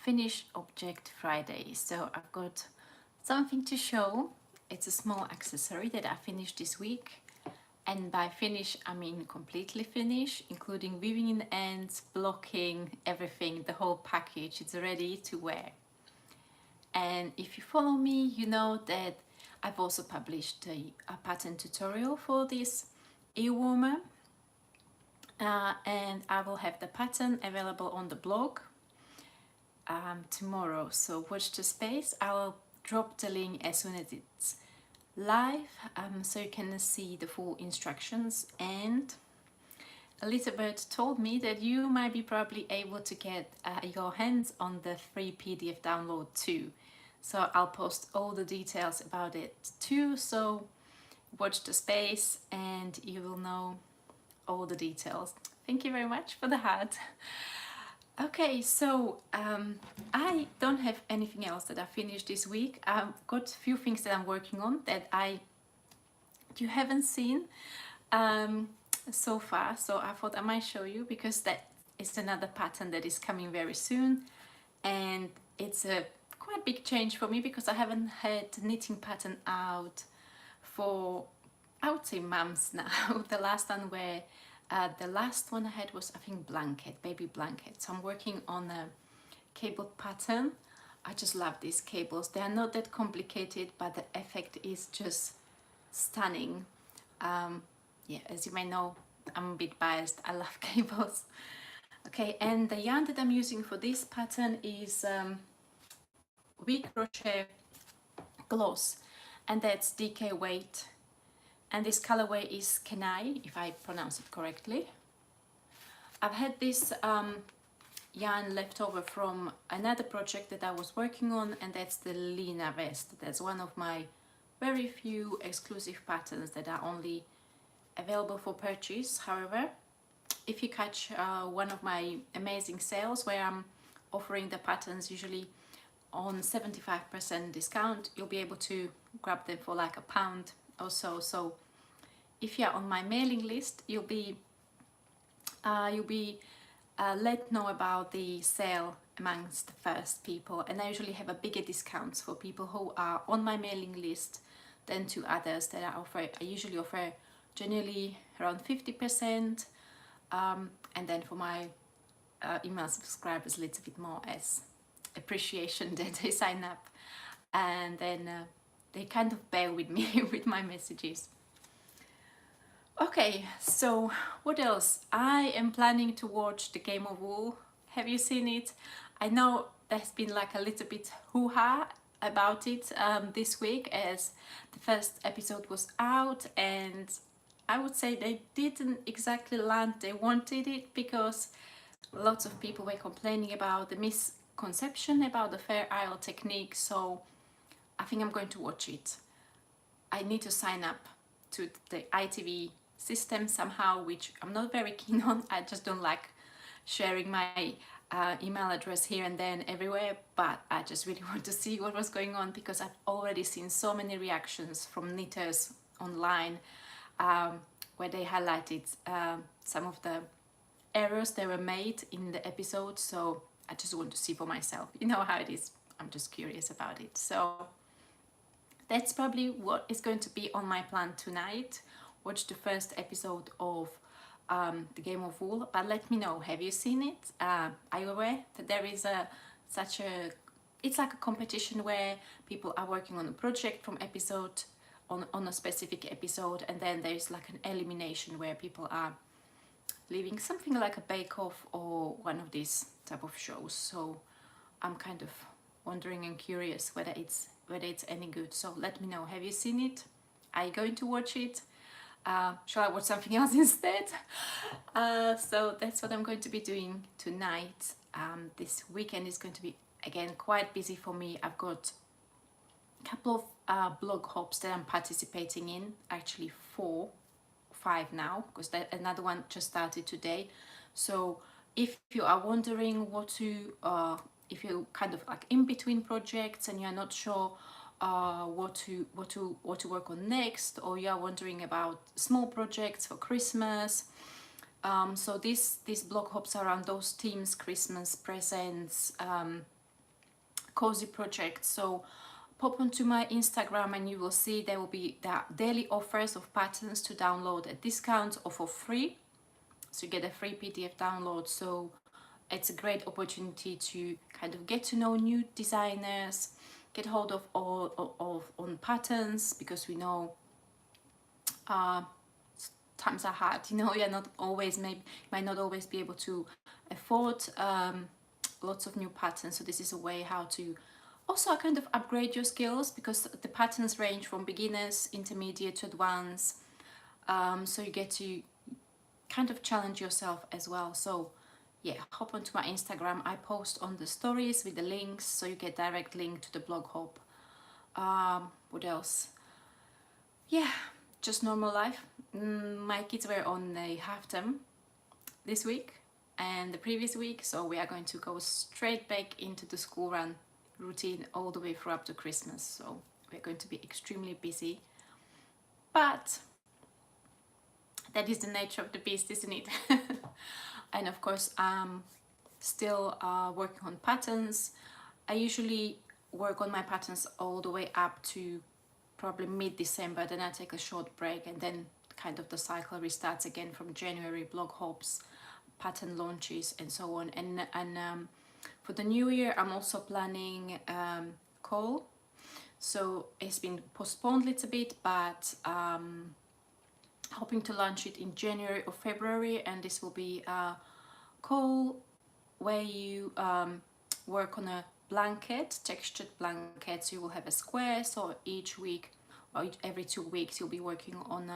Finish Object Friday. So I've got something to show. It's a small accessory that I finished this week. And by finish, I mean completely finish, including weaving in the ends, blocking, everything, the whole package. It's ready to wear. And if you follow me, you know that I've also published a pattern tutorial for this ear warmer. And I will have the pattern available on the blog tomorrow. So watch the space. I will drop the link as soon as it's live, so you can see the full instructions. And a little bird told me that you might be probably able to get your hands on the free PDF download too. So I'll post all the details about it too. So watch the space and you will know all the details. Thank you very much for the heart. Okay, so I don't have anything else that I finished this week. I've got a few things that I'm working on that you haven't seen so far. So I thought I might show you because that is another pattern that is coming very soon, and it's a quite big change for me because I haven't had knitting pattern out for, I would say, months now. The last one I had was, I think, blanket, baby blanket. So I'm working on a cable pattern. I just love these cables. They are not that complicated, but the effect is just stunning. Yeah, as you may know, I'm a bit biased. I love cables. Okay, and the yarn that I'm using for this pattern is We Crochet Gloss, and that's DK weight. And this colorway is Kenai, if I pronounce it correctly. I've had this yarn left over from another project that I was working on, and that's the Lena vest. That's one of my very few exclusive patterns that are only available for purchase. However, if you catch one of my amazing sales where I'm offering the patterns usually on 75% discount, you'll be able to grab them for like £1 or so. So if you're on my mailing list, you'll be let know about the sale amongst the first people, and I usually have a bigger discounts for people who are on my mailing list than to others that I offer. I usually offer generally around 50%, and then for my email subscribers a little bit more as appreciation that they sign up, and then they kind of bear with me with my messages. Okay, so what else? I am planning to watch The Game of Wool. Have you seen it? I know there's been like a little bit hoo-ha about it this week, as the first episode was out, and I would say they didn't exactly land they wanted it, because lots of people were complaining about the misconception about the Fair Isle technique. So I think I'm going to watch it. I need to sign up to the ITV system somehow, which I'm not very keen on. I just don't like sharing my email address here and then everywhere, but I just really want to see what was going on, because I've already seen so many reactions from knitters online where they highlighted some of the errors that were made in the episode. So I just want to see for myself. You know how it is. I'm just curious about it. So that's probably what is going to be on my plan tonight. Watch the first episode of The Game of Wool, but let me know, have you seen it? Are you aware that there is it's like a competition where people are working on a project from episode on a specific episode, and then there's like an elimination where people are leaving, something like a bake-off or one of these type of shows. So I'm kind of wondering and curious whether it's any good. So let me know, have you seen it? Are you going to watch it? Shall I watch something else instead? So that's what I'm going to be doing tonight. This weekend is going to be, again, quite busy for me. I've got a couple of blog hops that I'm participating in, actually 5 now, because another one just started today. So if you are wondering what to, if you're kind of like in between projects and you're not sure what to work on next, or you are wondering about small projects for Christmas, so these blog hops are around those themes: Christmas presents, cozy project. So pop onto my Instagram and you will see there will be the daily offers of patterns to download at discount or for free. So you get a free PDF download. So it's a great opportunity to kind of get to know new designers, get hold of all of on patterns, because we know uh, times are hard. You know, you're not always, maybe might not always be able to afford lots of new patterns. So this is a way how to also kind of upgrade your skills, because the patterns range from beginners, intermediate to advanced. So you get to kind of challenge yourself as well. So yeah, hop onto my Instagram. I post on the stories with the links, so you get direct link to the blog hop. What else? Yeah, just normal life. My kids were on a half term this week and the previous week, so we are going to go straight back into the school run routine all the way through up to Christmas. So we're going to be extremely busy, but that is the nature of the beast, isn't it? And of course, I'm still working on patterns. I usually work on my patterns all the way up to probably mid-December, then I take a short break, and then kind of the cycle restarts again from January, blog hops, pattern launches, and so on. And for the new year, I'm also planning call. So it's been postponed a little bit, but hoping to launch it in January or February, and this will be a call where you work on a blanket, textured blanket. So you will have a square, so each week or every 2 weeks you'll be working on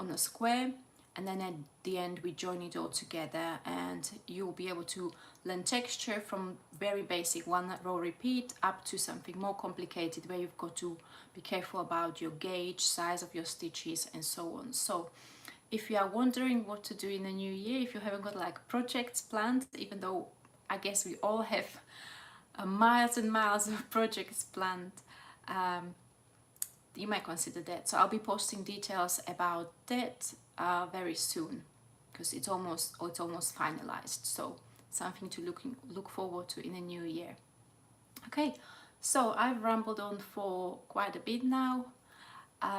a square, and then at the end we join it all together, and you'll be able to learn texture from very basic one row repeat up to something more complicated, where you've got to be careful about your gauge, size of your stitches, and so on. So if you are wondering what to do in the new year, if you haven't got like projects planned, even though I guess we all have miles and miles of projects planned, you might consider that. So I'll be posting details about that very soon, because it's almost finalized. So something to look forward to in the new year. Okay, so I've rambled on for quite a bit now.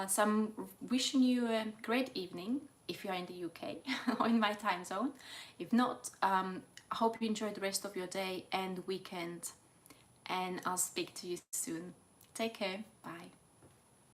So I'm wishing you a great evening if you're in the UK or in my time zone. If not, I hope you enjoy the rest of your day and weekend, and I'll speak to you soon. Take care. Bye.